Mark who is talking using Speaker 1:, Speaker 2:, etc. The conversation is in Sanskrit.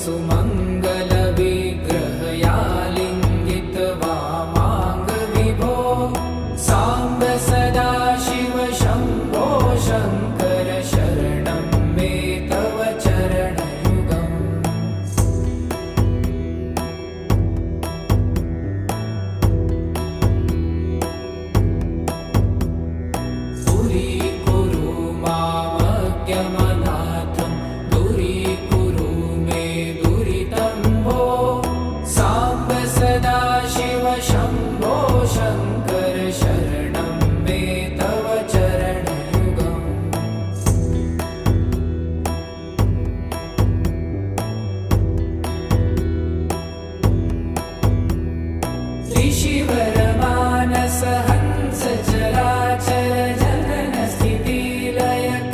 Speaker 1: सुमङ्गलविग्रहया लिङ्गितवामाङ्गविभो साम्ब सदा शिव शम्भो शङ्कर शरणं मे तव चरणयुगम्। पुरीकुरु मामज्ञम्